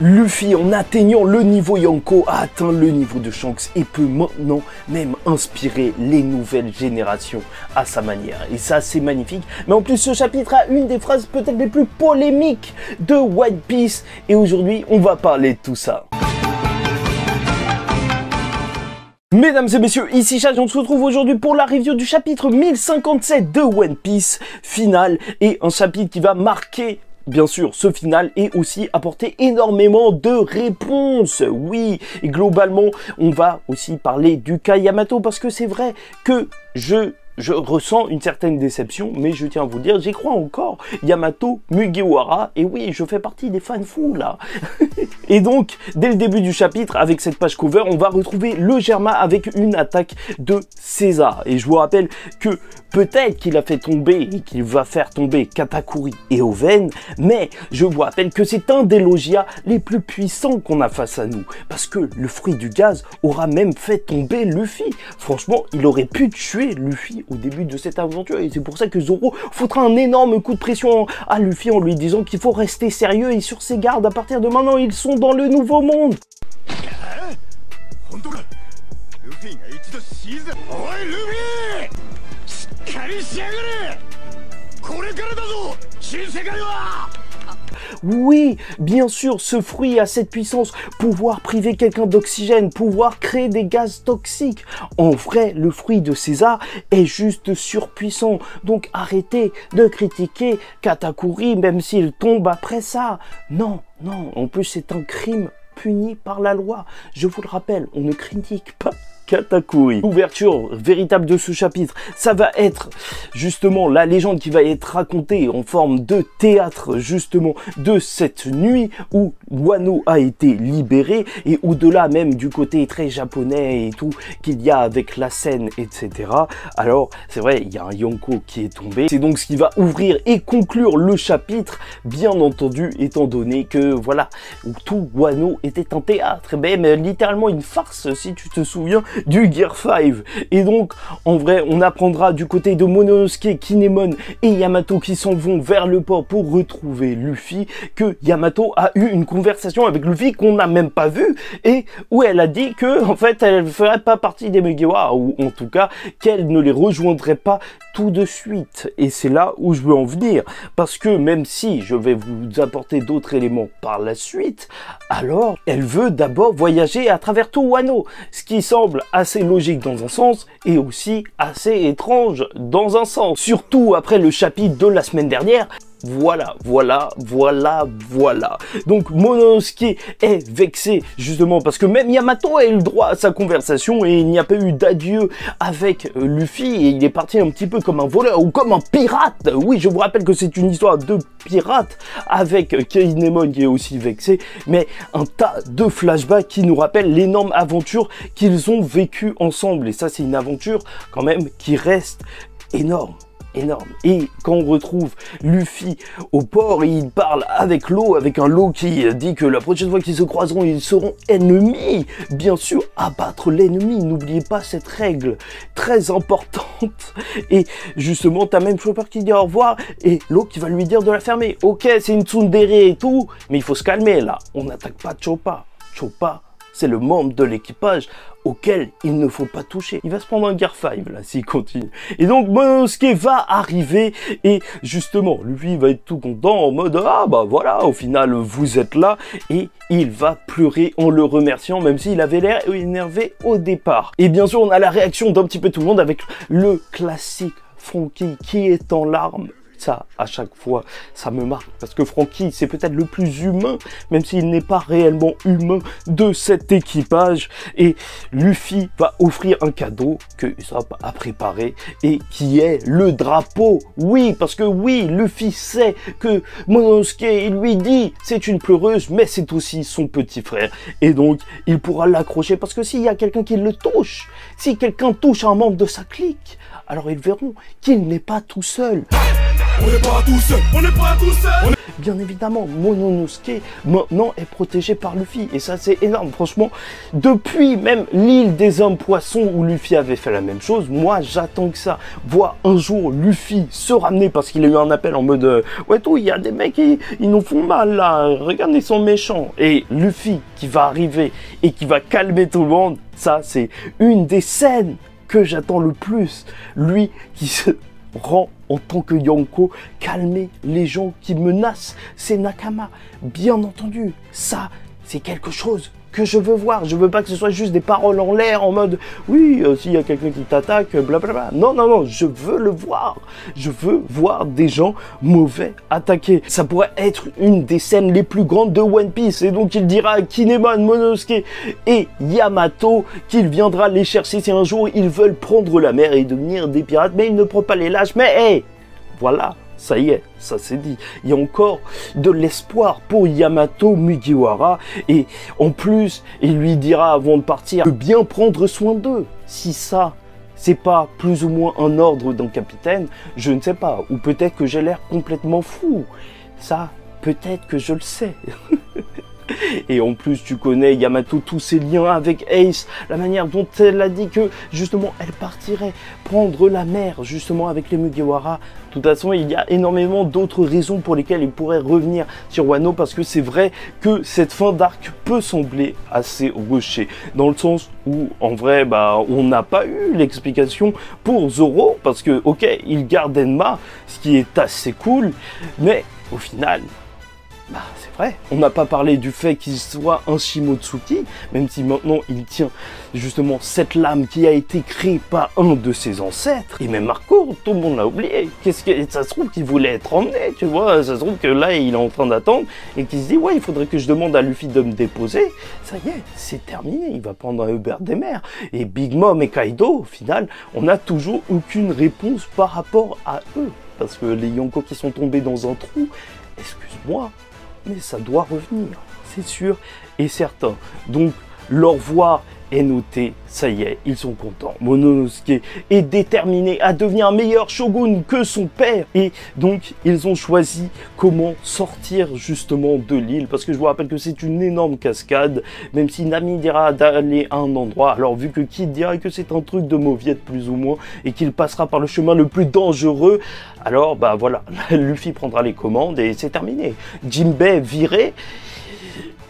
Luffy, en atteignant le niveau Yonko, a atteint le niveau de Shanks et peut maintenant même inspirer les nouvelles générations à sa manière. Et ça, c'est magnifique. Mais en plus, ce chapitre a une des phrases peut-être les plus polémiques de One Piece. Et aujourd'hui, on va parler de tout ça. Mesdames et messieurs, ici Chad, on se retrouve aujourd'hui pour la review du chapitre 1057 de One Piece final. Et un chapitre qui va marquer bien sûr ce final et aussi apporter énormément de réponses. Oui, et globalement, on va aussi parler du cas Yamato parce que c'est vrai que je ressens une certaine déception, mais je tiens à vous le dire, j'y crois encore. Yamato Mugiwara, et oui, je fais partie des fans fous là. Et donc, dès le début du chapitre, avec cette page cover, on va retrouver le Germa avec une attaque de César. Et je vous rappelle que peut-être qu'il a fait tomber et qu'il va faire tomber Katakuri et Oven, mais je vous rappelle que c'est un des logias les plus puissants qu'on a face à nous. Parce que le fruit du gaz aura même fait tomber Luffy. Franchement, il aurait pu tuer Luffy au début de cette aventure. Et c'est pour ça que Zoro foutra un énorme coup de pression à Luffy en lui disant qu'il faut rester sérieux et sur ses gardes. À partir de maintenant, ils sont dans le nouveau monde. Oui, bien sûr, ce fruit a cette puissance, pouvoir priver quelqu'un d'oxygène, pouvoir créer des gaz toxiques. En vrai, le fruit de César est juste surpuissant. Donc arrêtez de critiquer Katakuri, même s'il tombe après ça. Non, non, en plus c'est un crime puni par la loi. Je vous le rappelle, on ne critique pas Katakuri. L'ouverture véritable de ce chapitre, ça va être justement la légende qui va être racontée en forme de théâtre justement de cette nuit où Wano a été libéré et au-delà même du côté très japonais et tout qu'il y a avec la scène, etc. Alors c'est vrai, il y a un Yonko qui est tombé. C'est donc ce qui va ouvrir et conclure le chapitre, bien entendu, étant donné que voilà, tout Wano était un théâtre, même littéralement une farce si tu te souviens du Gear 5. Et donc, en vrai, on apprendra du côté de Momonosuke, Kinemon et Yamato qui s'en vont vers le port pour retrouver Luffy, que Yamato a eu une conversation avec Luffy qu'on n'a même pas vue et où elle a dit que, en fait, elle ne ferait pas partie des Mugiwara, ou en tout cas, qu'elle ne les rejoindrait pas tout de suite. Et c'est là où je veux en venir, parce que même si je vais vous apporter d'autres éléments par la suite, alors elle veut d'abord voyager à travers tout Wano, ce qui semble assez logique dans un sens et aussi assez étrange dans un sens, surtout après le chapitre de la semaine dernière. Voilà. Donc Momonosuke est vexé justement parce que même Yamato a eu le droit à sa conversation et il n'y a pas eu d'adieu avec Luffy et il est parti un petit peu comme un voleur ou comme un pirate. Oui, je vous rappelle que c'est une histoire de pirate avec Kinemon qui est aussi vexé, mais un tas de flashbacks qui nous rappellent l'énorme aventure qu'ils ont vécue ensemble. Et ça, c'est une aventure quand même qui reste énorme. Et quand on retrouve Luffy au port, il parle avec l'eau, avec un Law qui dit que la prochaine fois qu'ils se croiseront, ils seront ennemis. Bien sûr, abattre l'ennemi, n'oubliez pas cette règle très importante. Et justement, t'as même Chopper qui dit au revoir et Law qui va lui dire de la fermer. Ok, c'est une tsundere et tout, mais il faut se calmer là. On n'attaque pas Chopper. Chopper, c'est le membre de l'équipage auquel il ne faut pas toucher. Il va se prendre un Gear 5 là s'il continue. Et donc Momonosuke va arriver et justement lui va être tout content en mode ah bah voilà, au final vous êtes là, et il va pleurer en le remerciant même s'il avait l'air énervé au départ. Et bien sûr on a la réaction d'un petit peu tout le monde avec le classique Franky qui est en larmes. Ça, à chaque fois, ça me marque parce que Franky, c'est peut-être le plus humain, même s'il n'est pas réellement humain de cet équipage. Et Luffy va offrir un cadeau que Usopp a préparé et qui est le drapeau. Oui, parce que oui, Luffy sait que Momonosuke, il lui dit c'est une pleureuse, mais c'est aussi son petit frère. Et donc, il pourra l'accrocher parce que s'il y a quelqu'un qui le touche, si quelqu'un touche un membre de sa clique, alors ils verront qu'il n'est pas tout seul. On n'est pas tout seul, on n'est pas tout seul. Bien évidemment, Mononosuke maintenant est protégé par Luffy et ça c'est énorme. Franchement, depuis même l'île des hommes poissons où Luffy avait fait la même chose, moi j'attends que ça. Voir un jour Luffy se ramener parce qu'il a eu un appel en mode ouais tout, il y a des mecs ils nous font mal là, regardez ils sont méchants. Et Luffy qui va arriver et qui va calmer tout le monde, ça c'est une des scènes que j'attends le plus. Lui qui se rend en tant que Yonko, calmer les gens qui menacent ses Nakama. Bien entendu, ça, c'est quelque chose que je veux voir. Je veux pas que ce soit juste des paroles en l'air en mode oui, s'il y a quelqu'un qui t'attaque, blablabla. Non, non, non, je veux le voir. Je veux voir des gens mauvais attaquer. Ça pourrait être une des scènes les plus grandes de One Piece. Et donc il dira à Kinemon, Monosuke et Yamato qu'il viendra les chercher si un jour ils veulent prendre la mer et devenir des pirates. Mais il ne prend pas les lâches. Mais hey, voilà. Ça y est, ça c'est dit. Il y a encore de l'espoir pour Yamato Mugiwara. Et en plus, il lui dira avant de partir de bien prendre soin d'eux. Si ça, c'est pas plus ou moins un ordre d'un capitaine, je ne sais pas. Ou peut-être que j'ai l'air complètement fou. Ça, peut-être que je le sais. Et en plus, tu connais Yamato, tous ses liens avec Ace, la manière dont elle a dit que, justement, elle partirait prendre la mer, justement, avec les Mugiwara. De toute façon, il y a énormément d'autres raisons pour lesquelles il pourrait revenir sur Wano, parce que c'est vrai que cette fin d'arc peut sembler assez rushée, dans le sens où, en vrai, bah, on n'a pas eu l'explication pour Zoro, parce que, ok, il garde Enma, ce qui est assez cool, mais, au final... Bah, c'est vrai, on n'a pas parlé du fait qu'il soit un Shimotsuki, même si maintenant il tient justement cette lame qui a été créée par un de ses ancêtres. Et même Marco, tout le monde l'a oublié. Qu'est-ce que ça se trouve qu'il voulait être emmené, tu vois? Ça se trouve que là il est en train d'attendre et qu'il se dit ouais, il faudrait que je demande à Luffy de me déposer. Ça y est, c'est terminé. Il va prendre un Uber des mers. Et Big Mom et Kaido, au final, on n'a toujours aucune réponse par rapport à eux, parce que les Yonko qui sont tombés dans un trou, excuse-moi, mais ça doit revenir, c'est sûr et certain. Donc, leur voir est noté, ça y est, ils sont contents. Mononosuke est déterminé à devenir un meilleur shogun que son père. Et donc, ils ont choisi comment sortir justement de l'île. Parce que je vous rappelle que c'est une énorme cascade. Même si Nami dira d'aller à un endroit. Alors, vu que Kid dira que c'est un truc de mauviette plus ou moins. Et qu'il passera par le chemin le plus dangereux. Alors, bah voilà, Luffy prendra les commandes et c'est terminé. Jinbei viré.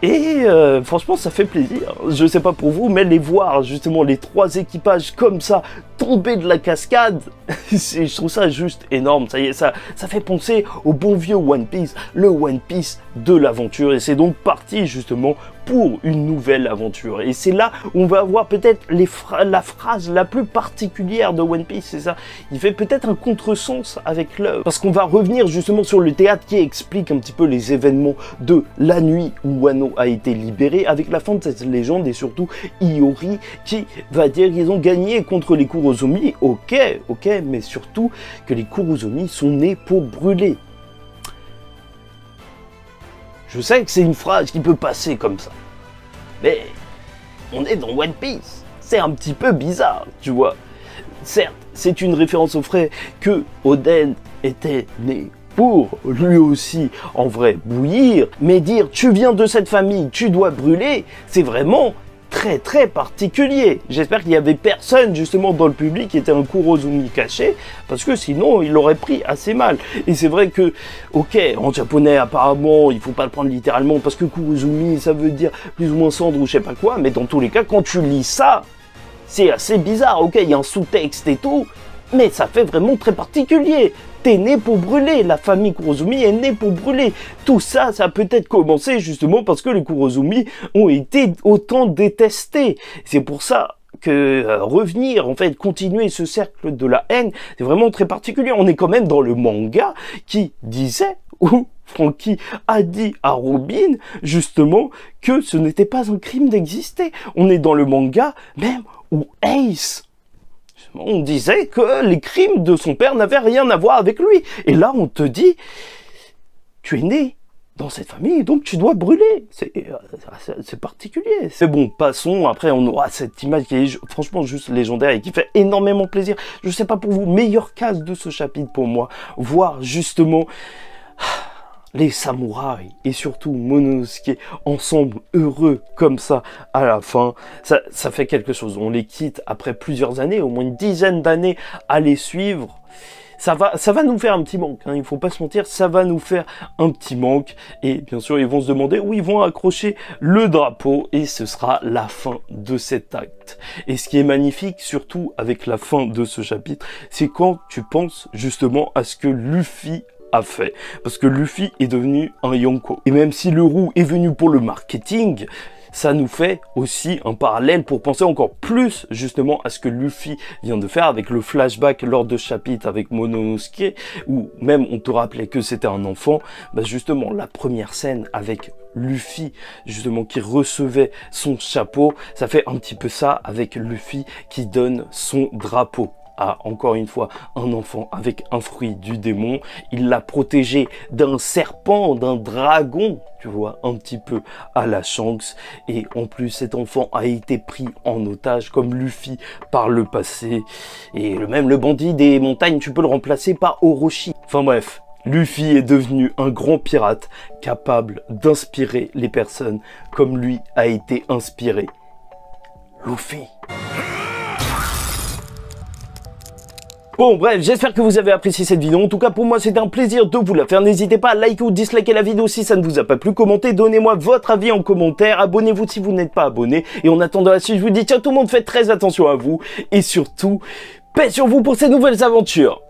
Et franchement, ça fait plaisir. Je sais pas pour vous, mais les voir justement les trois équipages comme ça tomber de la cascade, je trouve ça juste énorme. Ça y est, ça fait penser au bon vieux One Piece, le One Piece de l'aventure. Et c'est donc parti justement pour une nouvelle aventure. Et c'est là où on va avoir peut-être la phrase la plus particulière de One Piece, c'est ça. Il fait peut-être un contresens avec l'œuvre. Parce qu'on va revenir justement sur le théâtre qui explique un petit peu les événements de la nuit où Wano a été libéré, avec la fin de cette légende et surtout Iori qui va dire qu'ils ont gagné contre les Kurozomi. Ok, mais surtout que les Kurozomi sont nés pour brûler. Je sais que c'est une phrase qui peut passer comme ça, mais on est dans One Piece, c'est un petit peu bizarre, tu vois. Certes, c'est une référence au fait que Oden était né pour lui aussi, en vrai, bouillir, mais dire tu viens de cette famille, tu dois brûler, c'est vraiment très particulier. J'espère qu'il y avait personne justement dans le public qui était un Kurozumi caché, parce que sinon il l'aurait pris assez mal. Et c'est vrai que, ok, en japonais apparemment il faut pas le prendre littéralement parce que Kurozumi ça veut dire plus ou moins cendre ou je sais pas quoi, mais dans tous les cas quand tu lis ça, c'est assez bizarre. Ok, il y a un sous-texte et tout, mais ça fait vraiment très particulier. T'es né pour brûler, la famille Kurozumi est née pour brûler. Tout ça, ça a peut-être commencé justement parce que les Kurozumi ont été autant détestés. C'est pour ça que revenir, en fait, continuer ce cercle de la haine, c'est vraiment très particulier. On est quand même dans le manga qui disait, où Franky a dit à Robin, justement, que ce n'était pas un crime d'exister. On est dans le manga même où Ace... on disait que les crimes de son père n'avaient rien à voir avec lui. Et là, on te dit, tu es né dans cette famille, donc tu dois brûler. C'est particulier. C'est bon, passons. Après, on aura cette image qui est franchement juste légendaire et qui fait énormément plaisir. Je sais pas pour vous, meilleure case de ce chapitre pour moi, voir justement les samouraïs et surtout Mononosuke ensemble heureux comme ça à la fin, ça fait quelque chose. On les quitte après plusieurs années, au moins une dizaine d'années à les suivre. Ça va nous faire un petit manque, hein, il faut pas se mentir, ça va nous faire un petit manque. Et bien sûr, ils vont se demander où ils vont accrocher le drapeau et ce sera la fin de cet acte. Et ce qui est magnifique, surtout avec la fin de ce chapitre, c'est quand tu penses justement à ce que Luffy a fait. Parce que Luffy est devenu un Yonko. Et même si le roux est venu pour le marketing, ça nous fait aussi un parallèle pour penser encore plus justement à ce que Luffy vient de faire avec le flashback lors de chapitre avec Mononosuke, où même on te rappelait que c'était un enfant. Bah justement, la première scène avec Luffy, justement, qui recevait son chapeau, ça fait un petit peu ça avec Luffy qui donne son drapeau à, encore une fois, un enfant avec un fruit du démon. Il l'a protégé d'un serpent, d'un dragon, tu vois, un petit peu à la Shanks. Et en plus, cet enfant a été pris en otage, comme Luffy par le passé. Et même le bandit des montagnes, tu peux le remplacer par Orochi. Enfin bref, Luffy est devenu un grand pirate capable d'inspirer les personnes comme lui a été inspiré Luffy. Bon bref, j'espère que vous avez apprécié cette vidéo. En tout cas, pour moi, c'était un plaisir de vous la faire. N'hésitez pas à liker ou disliker la vidéo si ça ne vous a pas plu. Commentez, donnez-moi votre avis en commentaire. Abonnez-vous si vous n'êtes pas abonné. Et en attendant la suite, je vous dis ciao tout le monde, faites très attention à vous. Et surtout, paix sur vous pour ces nouvelles aventures.